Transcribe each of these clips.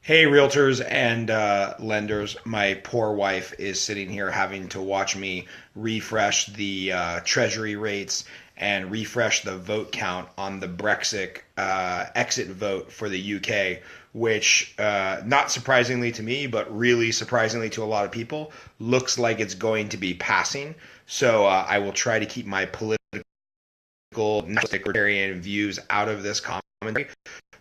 Hey, realtors and lenders. My poor wife is sitting here having to watch me refresh the treasury rates and refresh the vote count on the Brexit exit vote for the UK, which, not surprisingly to me, but really surprisingly to a lot of people, looks like it's going to be passing. So I will try to keep my political, libertarian views out of this commentary,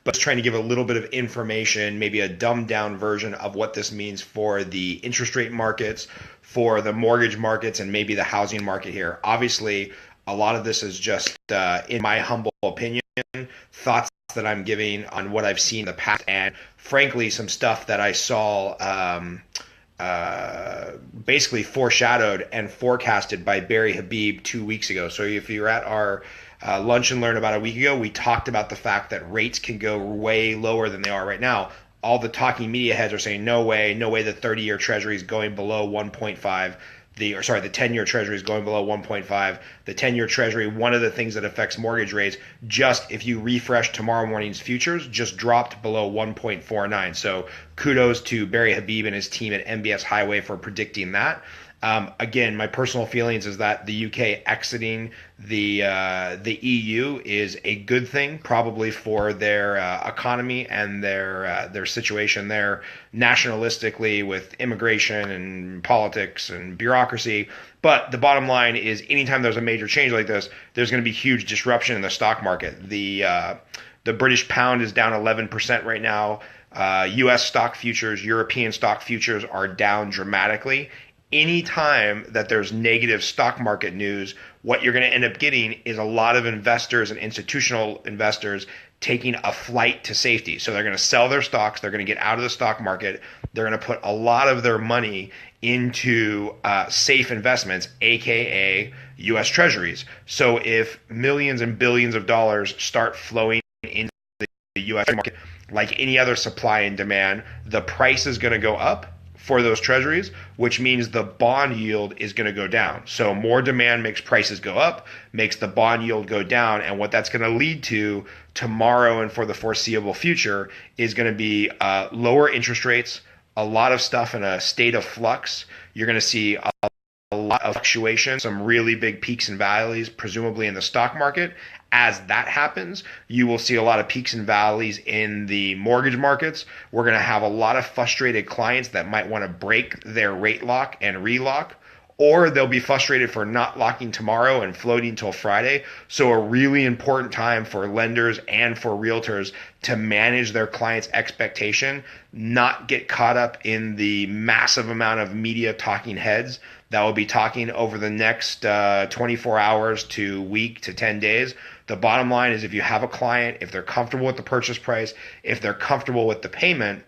but trying to give a little bit of information, maybe a dumbed down version of what this means for the interest rate markets, for the mortgage markets, and maybe the housing market here. Obviously, a lot of this is just, in my humble opinion, thoughts that I'm giving on what I've seen in the past, and frankly, some stuff that I saw basically foreshadowed and forecasted by Barry Habib 2 weeks ago. So if you're at our lunch and learn about a week ago, we talked about the fact that rates can go way lower than they are right now. All the talking media heads are saying no way, no way the 30-year treasury is going below 1.5. The 10-year treasury is going below 1.5. The 10-year treasury, one of the things that affects mortgage rates, just if you refresh tomorrow morning's futures, just dropped below 1.49. So kudos to Barry Habib and his team at MBS Highway for predicting that. Again, my personal feelings is that the UK exiting the EU is a good thing, probably for their economy and their situation there nationalistically with immigration and politics and bureaucracy. But the bottom line is, anytime there's a major change like this, there's going to be huge disruption in the stock market. The British pound is down 11% right now. U.S. stock futures, European stock futures are down dramatically. Anytime that there's negative stock market news, what you're going to end up getting is a lot of investors and institutional investors taking a flight to safety. So they're going to sell their stocks, they're going to get out of the stock market, they're going to put a lot of their money into safe investments, aka US Treasuries. So if millions and billions of dollars start flowing into the US market, like any other supply and demand, the price is going to go up for those treasuries, which means the bond yield is going to go down. So more demand makes prices go up, makes the bond yield go down. And what that's going to lead to tomorrow and for the foreseeable future is going to be lower interest rates, a lot of stuff in a state of flux. You're going to see a lot of fluctuation, some really big peaks and valleys, presumably in the stock market. As that happens, you will see a lot of peaks and valleys in the mortgage markets. We're going to have a lot of frustrated clients that might want to break their rate lock and relock, or they'll be frustrated for not locking tomorrow and floating till Friday. So a really important time for lenders and for realtors to manage their clients' expectation, not get caught up in the massive amount of media talking heads that will be talking over the next 24 hours to week to 10 days. The bottom line is, if you have a client, if they're comfortable with the purchase price, if they're comfortable with the payment,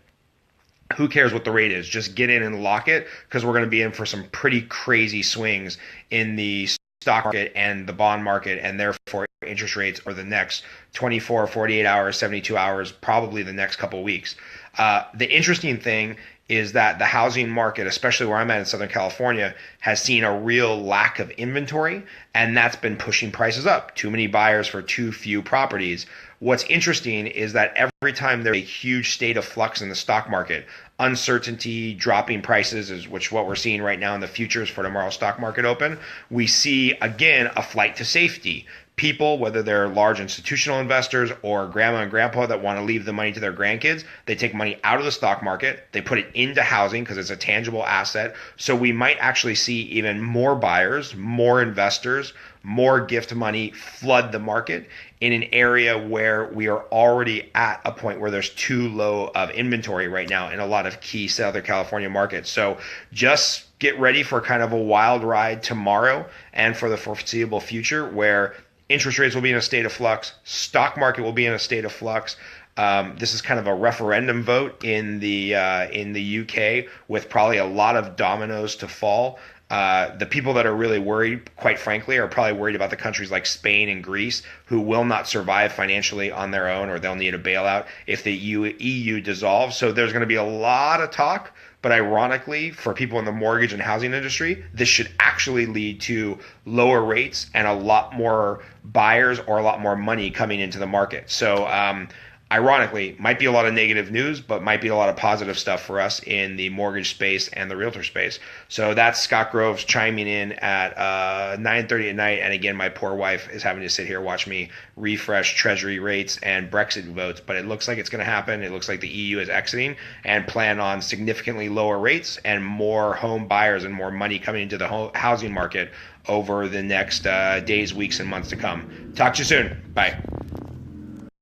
who cares what the rate is? Just get in and lock it, because we're going to be in for some pretty crazy swings in the stock market and the bond market, and therefore interest rates over the next 24, 48 hours, 72 hours, probably the next couple of weeks. The interesting thing is that the housing market, especially where I'm at in Southern California, has seen a real lack of inventory, and that's been pushing prices up. Too many buyers for too few properties. What's interesting is that every time there's a huge state of flux in the stock market, uncertainty, dropping prices, is which what we're seeing right now in the futures for tomorrow's stock market open, we see again a flight to safety. People, whether they're large institutional investors or grandma and grandpa that want to leave the money to their grandkids, they take money out of the stock market, they put it into housing because it's a tangible asset. So we might actually see even more buyers, more investors, more gift money flood the market in an area where we are already at a point where there's too low of inventory right now in a lot of key Southern California markets. So just get ready for kind of a wild ride tomorrow and for the foreseeable future, where interest rates will be in a state of flux, stock market will be in a state of flux. This is kind of a referendum vote in the UK, with probably a lot of dominoes to fall. The people that are really worried, quite frankly, are probably worried about the countries like Spain and Greece, who will not survive financially on their own, or they'll need a bailout if the EU dissolves. So there's going to be a lot of talk. But ironically, for people in the mortgage and housing industry, this should actually lead to lower rates and a lot more buyers or a lot more money coming into the market. So ironically, might be a lot of negative news, but might be a lot of positive stuff for us in the mortgage space and the realtor space. So that's Scott Groves chiming in at 9:30 at night. And again, my poor wife is having to sit here watch me refresh Treasury rates and Brexit votes. But it looks like it's going to happen. It looks like the EU is exiting and plan on significantly lower rates and more home buyers and more money coming into the housing market over the next days, weeks, and months to come. Talk to you soon. Bye.